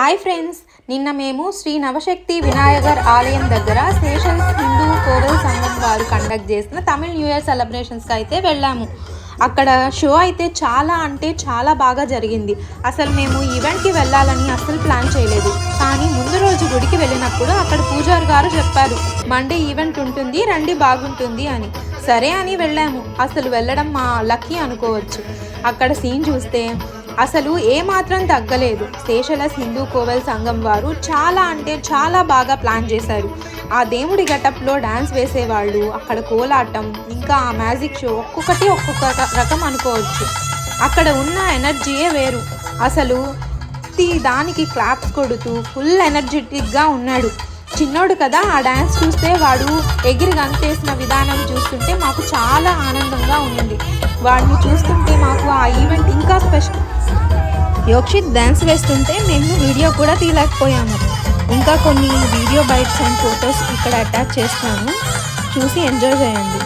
Hi friends, నిన్న మేము శ్రీ నవశక్తి వినాయగర్ ఆలయం దగ్గర సేషల్స్ హిందూ కోవెల్ సంఘం వారు కండక్ట్ చేసిన తమిళ్ న్యూ ఇయర్ సెలబ్రేషన్స్కి అయితే వెళ్ళాము. అక్కడ షో అయితే చాలా బాగా జరిగింది. అసలు మేము ఈవెంట్కి వెళ్ళాలని అసలు ప్లాన్ చేయలేదు. కానీ ముందు రోజు గుడికి వెళ్ళినప్పుడు అక్కడ పూజారి గారు చెప్పారు, మండే ఈవెంట్ ఉంటుంది, రండి బాగుంటుంది అని. సరే అని వెళ్ళాము. అసలు వెళ్ళడం మా లక్కీ అనుకోవచ్చు. అక్కడ సీన్ చూస్తే అసలు ఏమాత్రం తగ్గలేదు. సేషలస్ హిందూ కోవెల్ సంఘం వారు చాలా బాగా ప్లాన్ చేశారు. ఆ దేవుడి గెటప్లో డ్యాన్స్ వేసేవాళ్ళు, అక్కడ కోలాటం, ఇంకా ఆ మ్యాజిక్ షో ఒక్కొక్క రకం అనుకోవచ్చు. అక్కడ ఉన్న ఎనర్జీయే వేరు. అసలు దానికి క్లాప్స్ కొడుతూ ఫుల్ ఎనర్జెటిక్గా ఉన్నాడు. చిన్నోడు కదా, ఆ డ్యాన్స్ చూస్తే వాడు ఎగిరి గంతేసిన విధానం చూస్తుంటే మాకు చాలా ఆనందంగా ఉంది. వాడిని చూస్తుంటే మాకు ఆ ఈవెంట్ ఇంకా స్పెషల్. యోక్షిత్ డ్యాన్స్ వేస్తుంటే మేము వీడియో కూడా తీయలేకపోయాము. ఇంకా కొన్ని వీడియో బైట్స్ అండ్ ఫొటోస్ ఇక్కడ అటాచ్ చేస్తాను, చూసి ఎంజాయ్ చేయండి.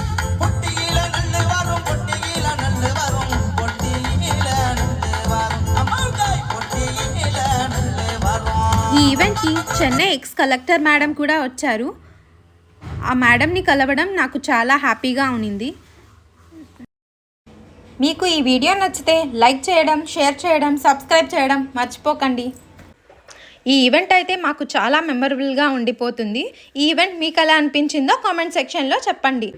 ఈ ఈవెంట్కి చెన్నై ఎక్స్ కలెక్టర్ మేడం కూడా వచ్చారు. ఆ మేడంని కలవడం నాకు చాలా హ్యాపీగా ఉన్నింది. మీకు ఈ వీడియో నచ్చితే లైక్ చేయడం, షేర్ చేయడం, సబ్స్క్రైబ్ చేయడం మర్చిపోకండి. ఈ ఈవెంట్ అయితే మాకు చాలా మెమరబుల్గా ఉండిపోతుంది. ఈ ఈవెంట్ మీకు ఎలా అనిపించిందో కామెంట్ సెక్షన్లో చెప్పండి.